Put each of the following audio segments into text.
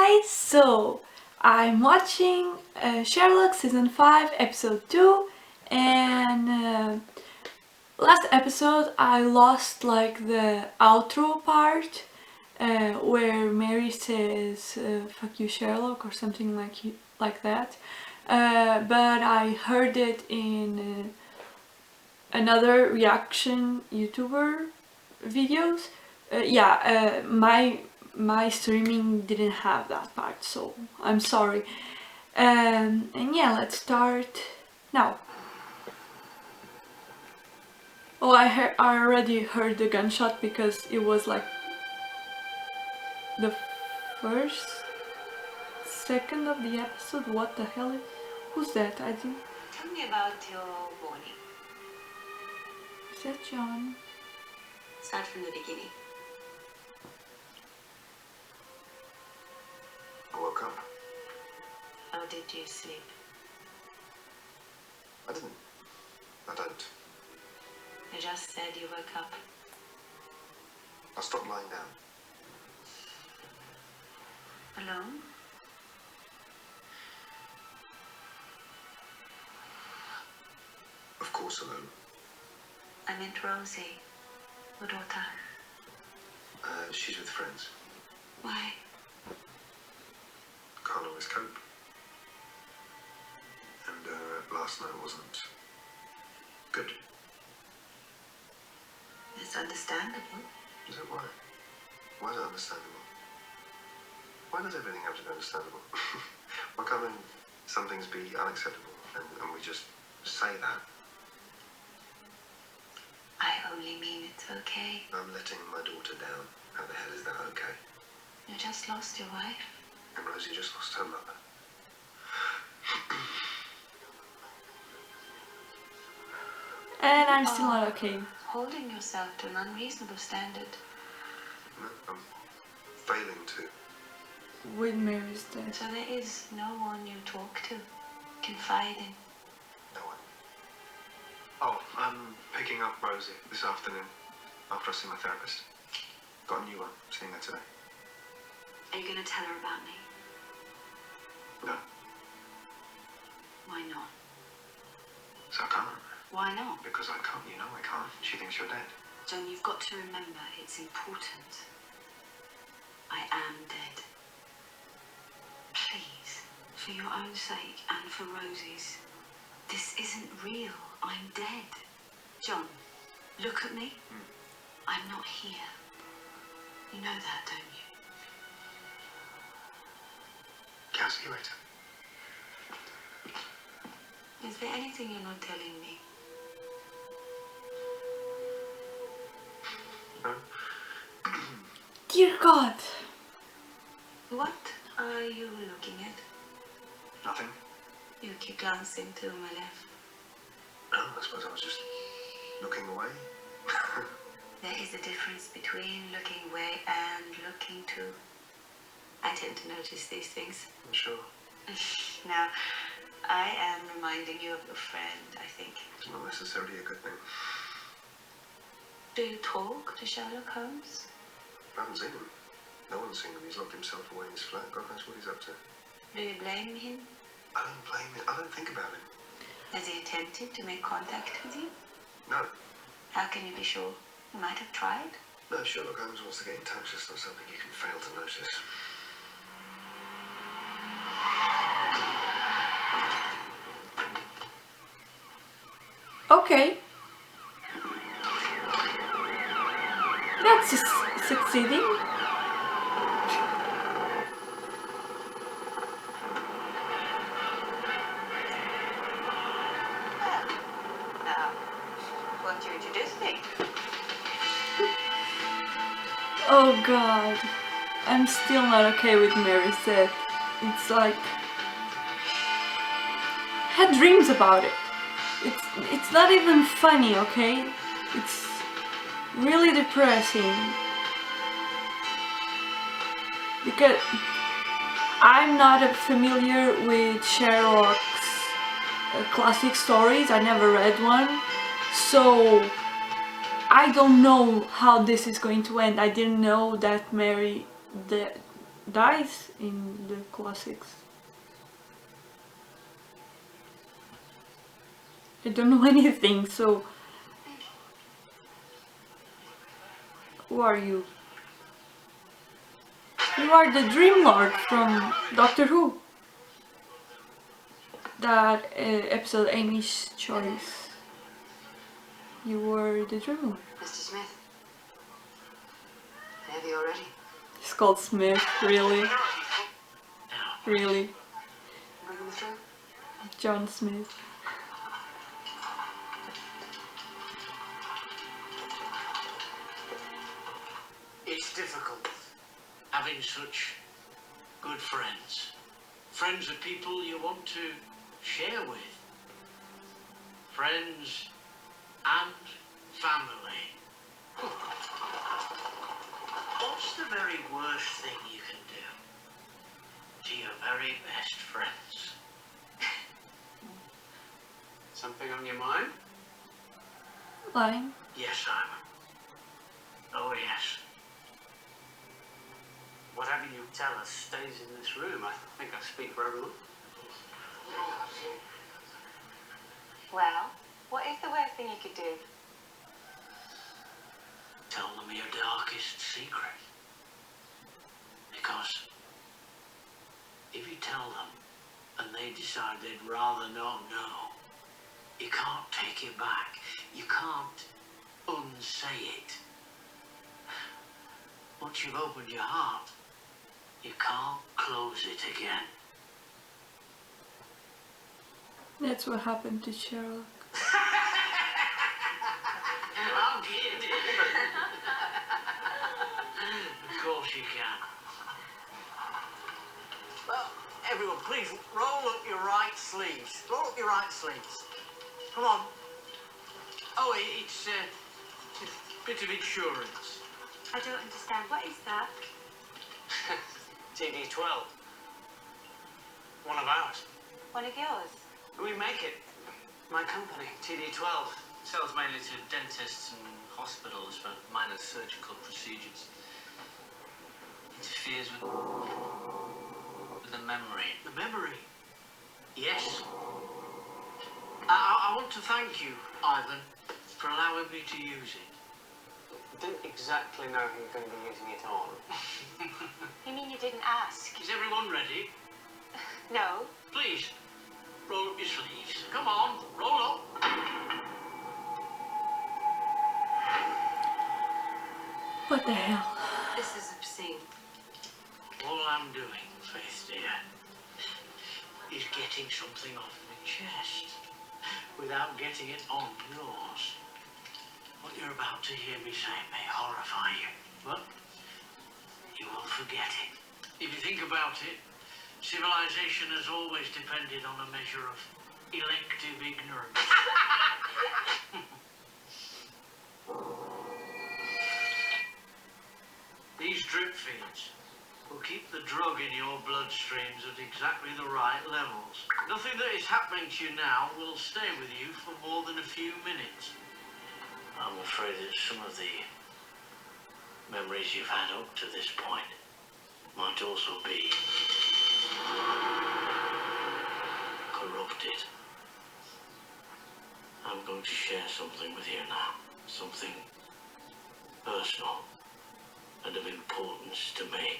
guys, so I'm watching Sherlock season 5 episode 2 and last episode I lost like the outro part where Mary says fuck you Sherlock or something like that, but I heard it in another reaction YouTuber videos. My streaming didn't have that part, so I'm sorry. And yeah, let's start now. Oh, I already heard the gunshot because it was like the first second of the episode. What the hell? Who's that? I think. Tell me about your morning. Is that John? Start from the beginning. I woke up. How did you sleep? I didn't. I don't. You just said you woke up. I stopped lying down. Alone? Of course alone. I meant Rosie, your daughter. She's with friends. Why? Can't always cope. And last night wasn't good. It's understandable. Is it why? Why is it understandable? Why does everything have to be understandable? Why can't then some things be unacceptable and we just say that? I only mean it's okay. I'm letting my daughter down. How the hell is that okay? You just lost your wife. And Rosie just lost her mother. And I'm still not okay. Holding yourself to an unreasonable standard. No, I'm failing to. With Mary's death. So there is no one you talk to, confide in. No one. Oh, I'm picking up Rosie this afternoon after I see my therapist. Got a new one, seeing her today. Are you going to tell her about me? No, Why not? so I can't. Why not? Because I can't, you know I can't. She thinks you're dead. John, you've got to remember it's important. I am dead. Please, for your own sake and for Rosie's, this isn't real. I'm dead. John, look at me. I'm not here. You know that, don't you? I'll see you later. Is there anything you're not telling me? No? Dear God. What are you looking at? Nothing? You keep glancing to my left. No, I suppose I was just looking away. There is a difference between looking away and looking to. I tend to notice these things. I'm sure. Now, I am reminding you of your friend, I think. It's not necessarily a good thing. Do you talk to Sherlock Holmes? I haven't seen him. No one's seen him. He's locked himself away in his flat. God knows what he's up to. Do you blame him? I don't blame him. I don't think about him. Has he attempted to make contact with you? No. How can you be sure? He might have tried. No, Sherlock Holmes wants to get in touch. It's not something you can fail to notice. Okay. That's succeeding. Now, won't you introduce me? Oh God. I'm still not okay with Mary's death. It's like I had dreams about it. It's not even funny, okay? It's really depressing. Because I'm not familiar with Sherlock's classic stories. I never read one. So I don't know how this is going to end. I didn't know that Mary dies in the classics. I don't know anything, so who are you? You are the Dream Lord from Doctor Who. That episode, Amy's Choice. You were the Dream Lord. Mr. Smith. Heavy already? It's called Smith, really? Really? Bring him through? John Smith. It's difficult having such good friends. Friends of people you want to share with. Friends and family. What's the very worst thing you can do to your very best friends? Something on your mind? Lying. Yes, Simon. Oh, yes. Whatever you tell us stays in this room. I think I speak for everyone. Well, what is the worst thing you could do? Tell them your darkest secret. Because if you tell them and they decide they'd rather not know, you can't take it back. You can't unsay it. Once you've opened your heart, you can't close it again. That's what happened to Sherlock. I'm kidding. Of course you can. Well, everyone, please roll up your right sleeves. Roll up your right sleeves. Come on. Oh, it's a bit of insurance. I don't understand. What is that? TD12. One of ours. One of yours? We make it. My company, TD12, sells mainly to dentists and hospitals for minor surgical procedures. Interferes with the memory. The memory? Yes. I want to thank you, Ivan, for allowing me to use it. I didn't exactly know who you're going to be using it on. You mean you didn't ask? Is everyone ready? No. Please, roll up your sleeves. Come on, roll up. What the hell? This is obscene. All I'm doing, Faith dear, is getting something off my chest without getting it on yours. What you're about to hear me say may horrify you, but you will forget it. If you think about it, civilization has always depended on a measure of elective ignorance. These drip feeds will keep the drug in your bloodstreams at exactly the right levels. Nothing that is happening to you now will stay with you for more than a few minutes. I'm afraid that some of the memories you've had up to this point might also be corrupted. I'm going to share something with you now. Something personal and of importance to me.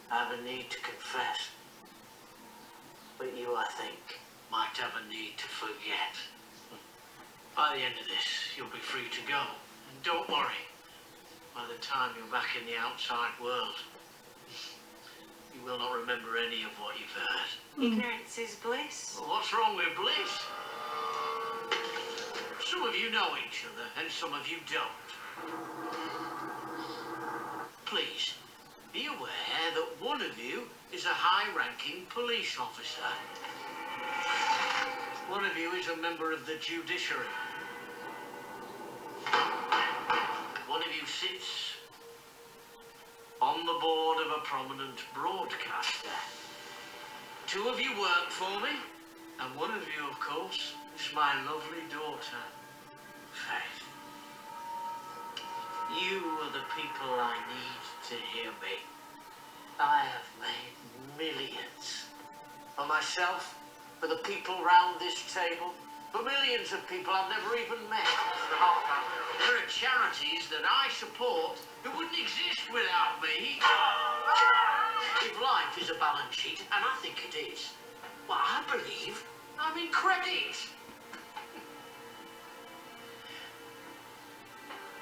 I have a need to confess, but you, I think, might have a need to forget. By the end of this, you'll be free to go. And don't worry, by the time you're back in the outside world, you will not remember any of what you've heard. Ignorance is bliss. Well, what's wrong with bliss? Some of you know each other, and some of you don't. Please, be aware that one of you is a high-ranking police officer. One of you is a member of the judiciary. One of you sits on the board of a prominent broadcaster. Two of you work for me, and one of you, of course, is my lovely daughter, Faith. You are the people I need to hear me. millions. For myself, for the people round this table, for millions of people I've never even met. There are charities that I support that wouldn't exist without me. If life is a balance sheet, and I think it is, well, I believe I'm in credit.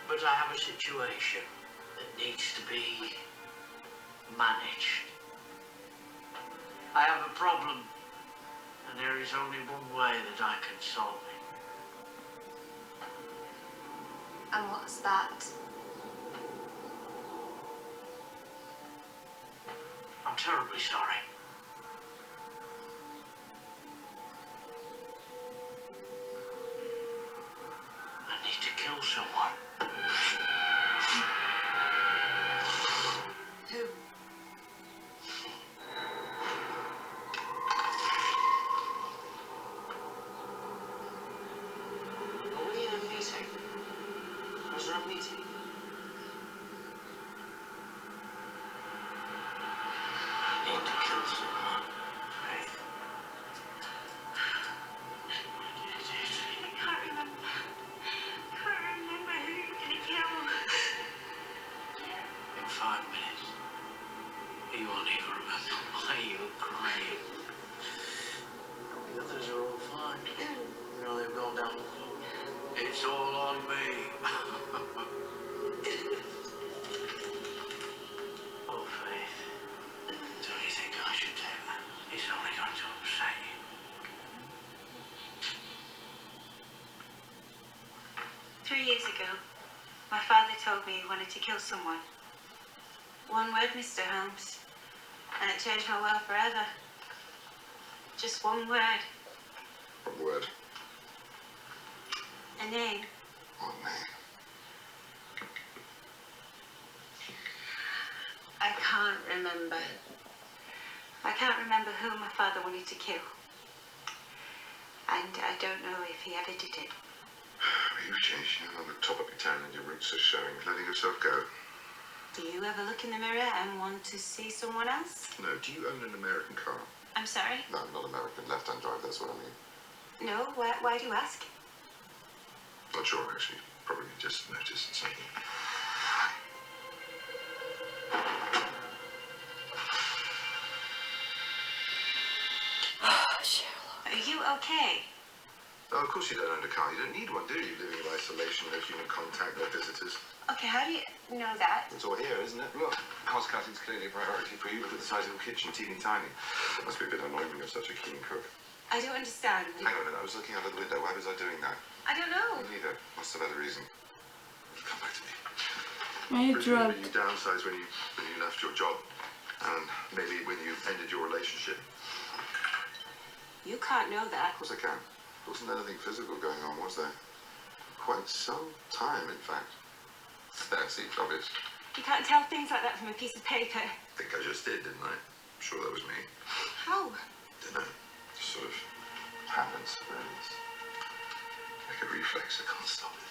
But I have a situation that needs to be managed. I have a problem, and there is only one way that I can solve it. And what's that? I'm terribly sorry. I need to kill someone. Who? Are we in a meeting? Was there a meeting? I need to kill someone. Faith. I can't remember. Can't remember who you're gonna kill. In 5 minutes, you won't even remember why you were crying. The others are all fine. You know, they've gone down the road. It's all on me. Oh, Faith. Don't you think I should take that? It's only going to upset you. 3 years ago, my father told me he wanted to kill someone. One word, Mr. Holmes, and it changed my world forever. Just one word. What word? A name. What name? I can't remember. I can't remember who my father wanted to kill. And I don't know if he ever did it. You've changed. You're on the top of your town and your roots are showing. Letting yourself go. Do you ever look in the mirror and want to see someone else? No, do you own an American car? I'm sorry? No, not American. Left-hand drive, that's what I mean. No, why do you ask? Not sure, actually. Probably just noticed something. Sherlock. Are you okay? Oh, of course you don't own a car. You don't need one, do you? Living in isolation, no human contact, no visitors. Okay, how do you know that? It's all here, isn't it? Look, cost cutting's clearly a priority for you. Look at the size of the kitchen, teeny tiny. It must be a bit annoying when you're such a keen cook. I don't understand. Hang on a minute, I was looking out of the window. Why was I doing that? I don't know. Me neither. Must have had a reason. Come back to me. I Presumably dropped. you downsized when you left your job, and maybe when you ended your relationship. You can't know that. Of course I can. There wasn't anything physical going on, was there? Quite some time, in fact. There, see, it's obvious. You can't tell things like that from a piece of paper. I think I just did, didn't I? I'm sure that was me. How? Didn't I? Just sort of happens, really. It's like a reflex, I can't stop it.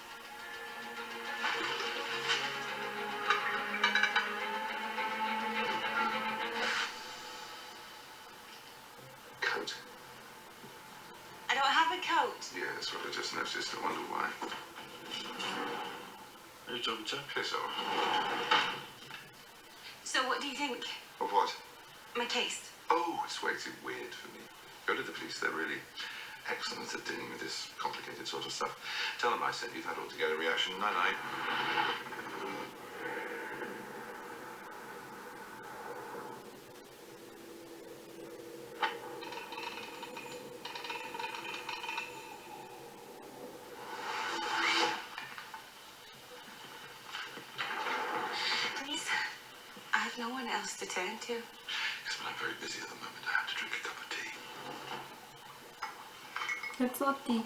Coat. I don't have a coat. Yeah, that's what I just noticed. I wonder why. Who are you talking to? Piss off. So what do you think? Of what? My case. Oh, it's way too weird for me. Go to the police. They're really excellent at dealing with this complicated sort of stuff. Tell them I sent you that altogether reaction. Night-night. Please. I have no one else to turn to. Yes, but I'm very busy at the moment. I have to drink a cup of tea. That's not tea.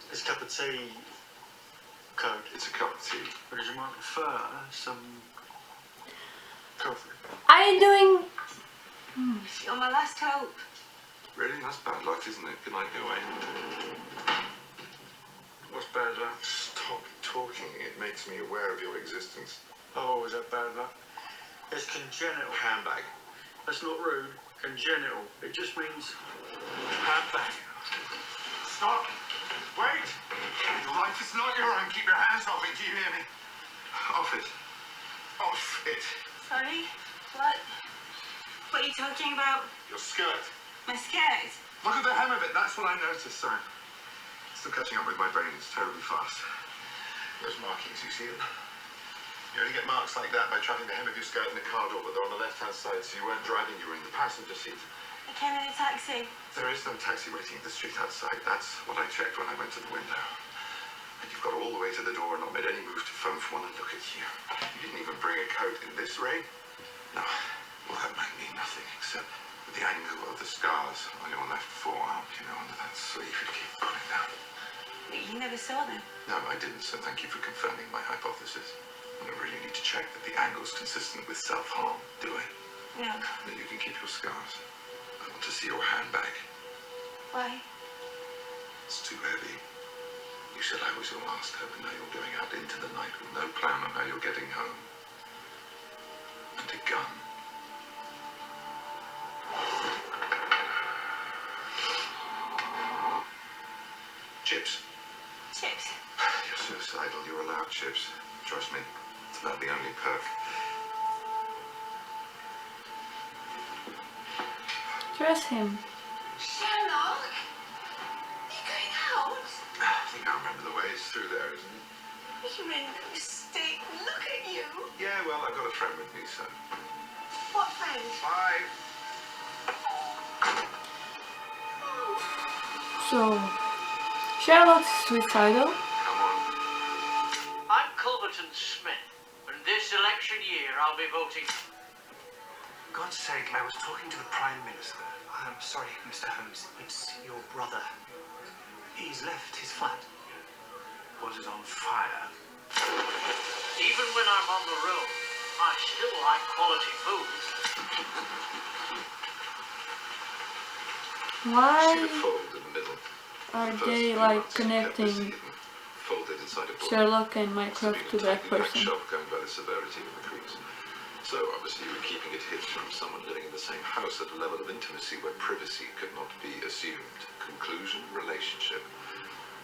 This cup of tea code. It's a cup of tea. But as you might prefer, some coffee. Are you doing? You're my last hope. Really? That's bad luck, isn't it? Good night, go away. What's bad luck? Stop talking. It makes me aware of your existence. Oh, is that bad luck? It's congenital. Handbag. That's not rude. Congenital. It just means handbag. Stop! Wait! Your life is not your own. Keep your hands off it. Do you hear me? Off it. Off it. Sorry? What? What are you talking about? Your skirt. My skirt? Look at the hem of it. That's what I noticed. Sorry. Still catching up with my brain. It's terribly fast. Those markings, you see them? You only get marks like that by trapping the hem of your skirt in a car door, but they're on the left-hand side, so you weren't driving, you were in the passenger seat. I came in a taxi. There is no taxi waiting at the street outside. That's what I checked when I went to the window. And you've got all the way to the door and not made any move to phone for one, and look at you. You didn't even bring a coat in this rain. No, well, that might mean nothing, except the angle of the scars on your left forearm, you know, under that sleeve you keep pulling down. But you never saw them. No, I didn't, so thank you for confirming my hypothesis. I really need to check that the angle's consistent with self-harm, do I? No. Then you can keep your scars. I want to see your handbag. Why? It's too heavy. You said I was your last hope, and now you're going out into the night with no plan on how you're getting home. And a gun. Chips. Chips. You're suicidal. You're allowed chips. Trust me. It's about the only perk. Dress him. Sherlock? Are you going out? I think I remember the way. It's through there, isn't it? You made no mistake. Look at you. Yeah, well, I've got a friend with me, so. What friend? Bye. So, Sherlock's suicidal. Come on. I'm Culverton Smith, and this election year I'll be voting. For God's sake, I was talking to the Prime Minister. I'm sorry, Mr. Holmes. It's your brother. He's left his flat. Was it on fire? Even when I'm on the road, I still like quality food. See the Why fold in the middle. are The first they few like months, you kept this connecting hidden, folded inside a book. Sherlock and Must have Mycroft been to a that tightly packed person? shelf going by the severity of the crease. So obviously you were keeping it hidden from someone living in the same house at a level of intimacy where privacy could not be assumed. Conclusion, relationship.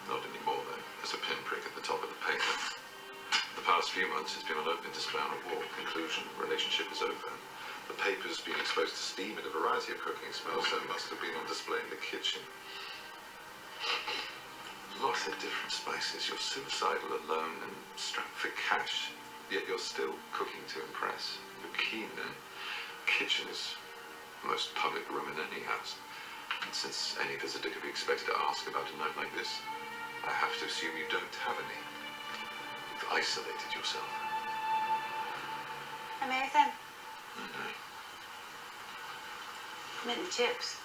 Not anymore though. There's a pinprick at the top of the paper. The past few months it's been on open display on a wall. Conclusion, relationship is over. The paper's been exposed to steam and a variety of cooking smells, so it must have been on display in the kitchen. Lots of different spices. You're suicidal, alone, and strapped for cash. Yet you're still cooking to impress. You're keen, and kitchen is the most public room in any house. And since any visitor could be expected to ask about a night like this, I have to assume you don't have any. You've isolated yourself. Amazing. I know. Mint and chips.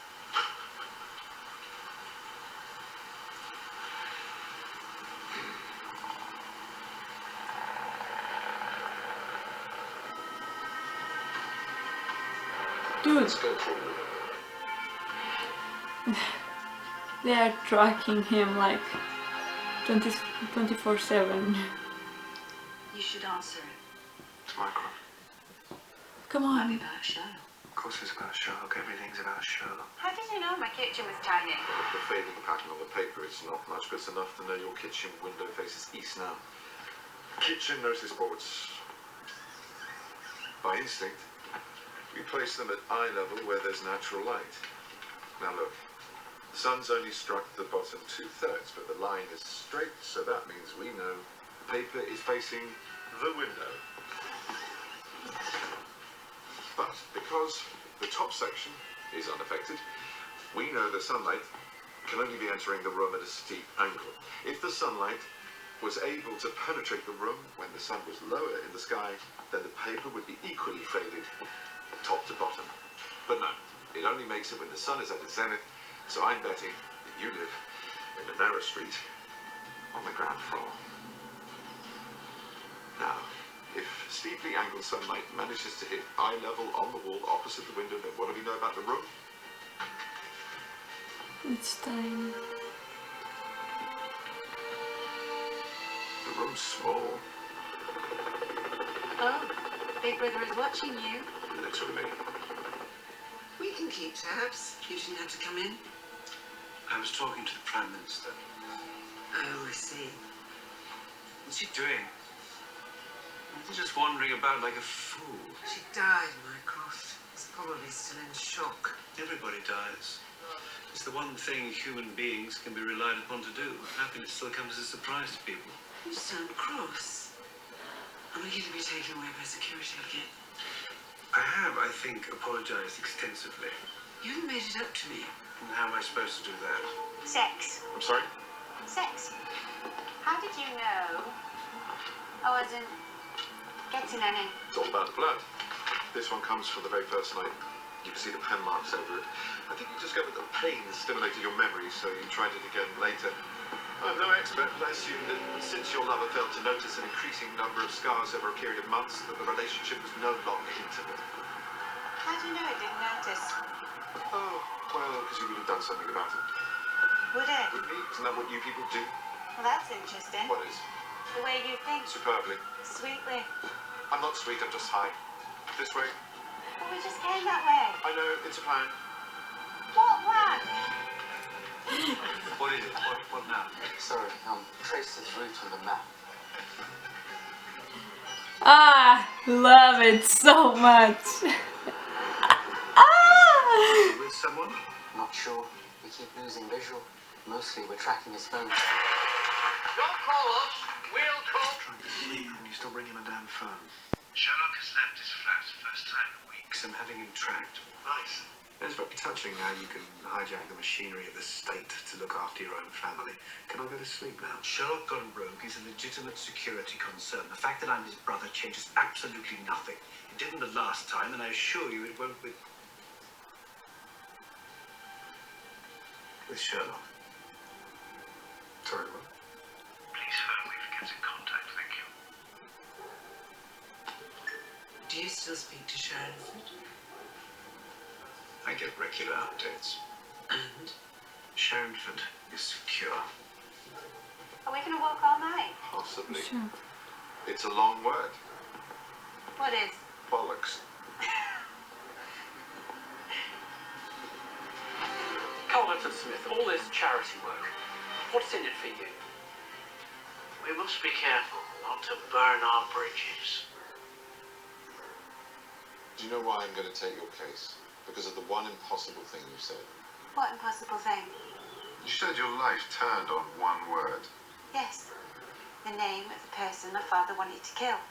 Dude, Let's go for a walk. they are tracking him like 24/7. You should answer it. It's Mycroft. Come Might be on. about Sherlock. Of course it's about Sherlock. Everything's about Sherlock. How did you know my kitchen was tiny? The fading pattern on the paper, it's not much, but it's enough to know your kitchen window faces east now. Kitchen notice boards. By instinct, we place them at eye level where there's natural light. Now look, the sun's only struck the bottom 2/3, but the line is straight, so that means we know the paper is facing the window. But because the top section is unaffected, we know the sunlight can only be entering the room at a steep angle. If the sunlight was able to penetrate the room when the sun was lower in the sky, then the paper would be equally faded top to bottom. But no, it only makes it when the sun is at its zenith, so I'm betting that you live in a narrow street on the ground floor. Now, if steeply angled sunlight manages to hit eye level on the wall opposite the window, then what do we know about the room? It's time. The room's small, Oh, Big Brother is watching you. literally. We can keep evening, chaps. You didn't have to come in. I was talking to the Prime Minister. Oh, I see. What's she doing? She's just wandering about like a fool. She died, Mycroft. She's probably still in shock. Everybody dies. It's the one thing human beings can be relied upon to do. Happiness still comes as a surprise to people. You sound cross. Am I going to be taken away by security again? I have, I think, apologized extensively. You haven't made it up to me. And how am I supposed to do that? Sex. I'm sorry? Sex. How did you know I wasn't getting any? It's all about the blood. This one comes from the very first night. You can see the pen marks over it. I think you discovered that pain stimulated your memory, so you tried it again later. I'm no expert, but I assume that since your lover failed to notice an increasing number of scars over a period of months, that the relationship was no longer intimate. How do you know I didn't notice? Oh, well, because you would have done something about it. Would it? Wouldn't you? Isn't that what you people do? Well, that's interesting. What is? The way you think. Superbly. Sweetly. I'm not sweet, I'm just high. This way. Well, we just came that way. I know, it's a plan. What plan? What is it? What now? Sorry, trace this route on the map. Ah, love it so much. Ah! With someone? Not sure. We keep losing visual. Mostly we're tracking his phone. Don't call us. We'll call. Trying to sleep and you still bring him a damn phone. Sherlock has left his flat first time in weeks. I'm having him tracked. Nice. It's very touching how you can hijack the machinery of the state to look after your own family. Can I go to sleep now? Sherlock gone rogue is a legitimate security concern. The fact that I'm his brother changes absolutely nothing. It didn't the last time, and I assure you it won't with Sherlock. Sorry, what? Please phone me if he gets in contact, thank you. Do you still speak to Sharon? I get regular updates. And? Sherringford is secure. Are we going to walk all night? Possibly. Sure. It's a long word. What is? Bollocks. Carlton Smith, all this charity work, what's in it for you? We must be careful not to burn our bridges. Do you know why I'm going to take your case? Because of the one impossible thing you said. What impossible thing? You said your life turned on one word. Yes. The name of the person my father wanted to kill.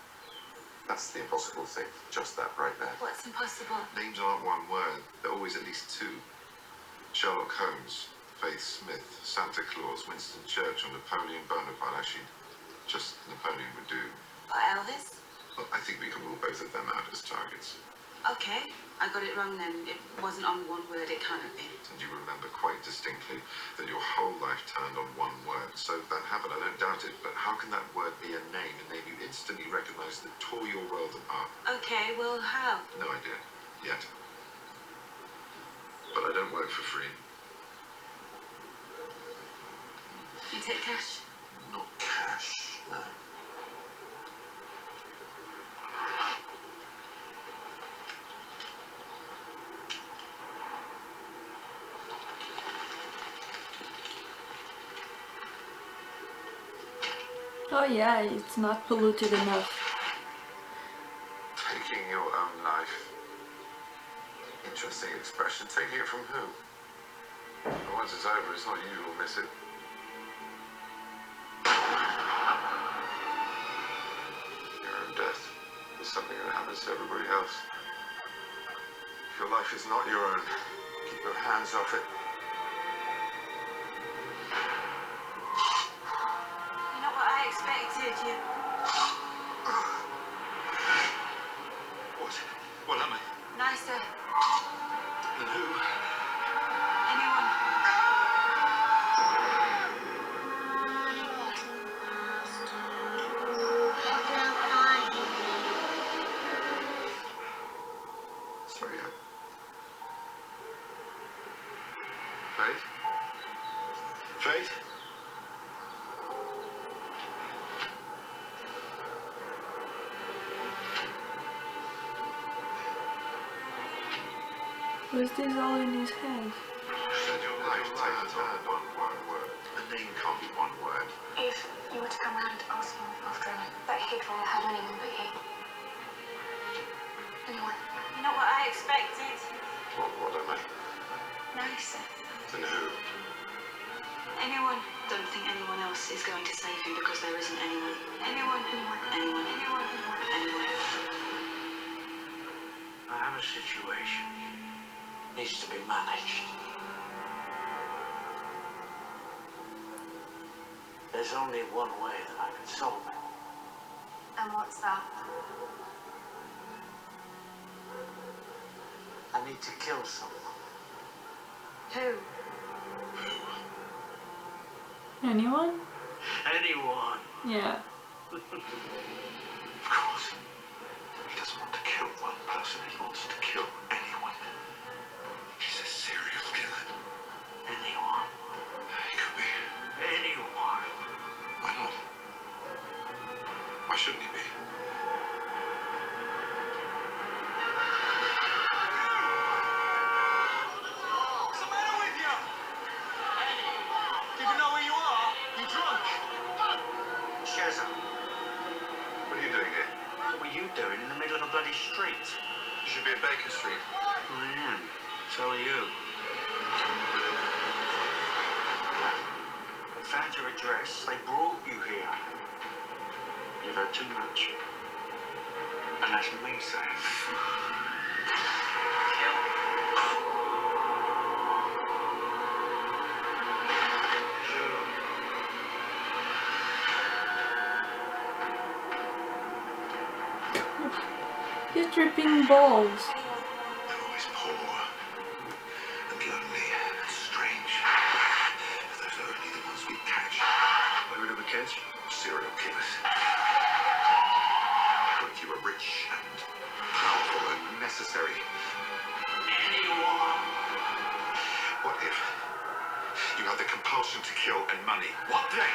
That's the impossible thing. Just that right there. What's impossible? Names aren't one word. They're always at least two. Sherlock Holmes, Faith Smith, Santa Claus, Winston Churchill, Napoleon Bonaparte. Actually, just Napoleon would do. Or Elvis? Well, I think we can rule both of them out as targets. Okay, I got it wrong then. It wasn't on one word, it can't have been. And you remember quite distinctly that your whole life turned on one word. So that happened, I don't doubt it. But how can that word be a name you instantly recognise that tore your world apart? Okay, well, how? No idea. Yet. But I don't work for free. You take cash? Not cash, no. Oh yeah, it's not polluted enough. Taking your own life. Interesting expression. Taking it from who? Well, once it's over, it's not you who'll miss it. Your own death is something that happens to everybody else. If your life is not your own, keep your hands off it. You're not what I expected, you. What am I? Nicer. And who? Anyone. Sorry, Faith? Faith? Was this all in his head? Said your life turned on one word. A name can't be one word. If you were to come round asking after him, but he'd rather have anyone but you. Anyone. Not what I expected. What am I? Nice. Then who? Anyone. Don't think anyone else is going to save him because there isn't anyone. Anyone. I have a situation. Needs to be managed. There's only one way that I can solve it. And what's that? I need to kill someone. Who? Anyone? Anyone. Yeah. Of course. He doesn't want to kill one person, he wants to kill anyone. He's a serial killer. Anyone. He could be. Anyone. Why not? Why shouldn't he be? What's the matter with you? Do you know where you are? You drunk? Shazza, What are you doing here? what were you doing in the middle of a bloody street? You should be at Baker Street. I am. So are you. I found your address. They brought you here. You've had too much. And that's me saying. He's dripping balls. They're always poor and lonely and strange. Those are only the ones we catch. Why would we catch? Serial killers. What if you were rich and powerful and necessary? Anyone. What if you had the compulsion to kill and money? What then?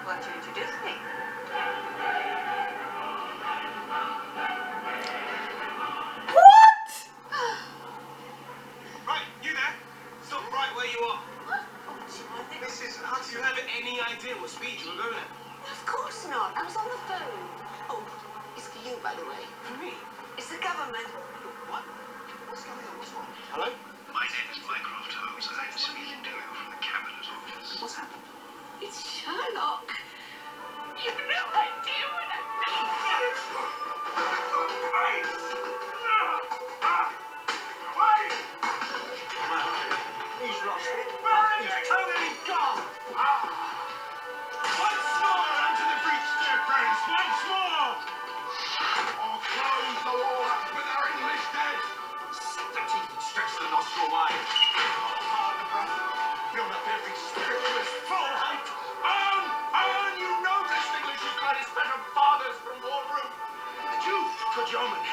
Why don't you introduce me? Right, you there? Stop right where you are. What? Oh, João, Mrs. Hutt, do you have any idea what speed you were going at? of course not. I was on the phone. Oh, it's for you, by the way. For me? It's the government. What? What's going on? What's wrong? Hello? My name is Mycroft Holmes. I'm speaking to you from the Cabinet Office. What's happened? It's Sherlock. You've no idea what I've done. He's lost it. He's totally gone. Once more onto the breach, dear friends. Once more. Or close the wall up with our English dead. The teeth that stretch the nostril wide. Hard the breath. Build up every spiritualist full height. On, you noblest English blood is better fathers from Warbrew. And you, good yeoman,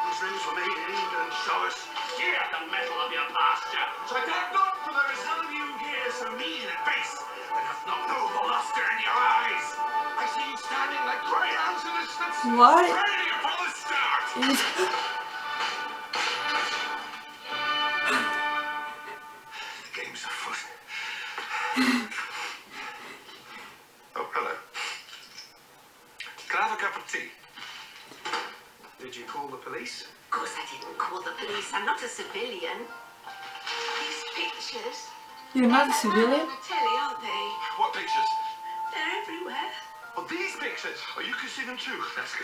whose limbs were made in England, show us here the metal of your pasture. So I doubt not, for there is none of you here so mean and base that hath not noble luster in your eyes. I see you standing like greyhounds in the slips. What? Ready for the start. The game's afoot. Oh, hello. Can I have a cup of tea? Did you call the police? Of course I didn't call the police. I'm not a civilian. These pictures. You're not a civilian? On the telly, aren't they? What pictures? They're everywhere. Oh, these pictures. Oh, you can see them too. That's good.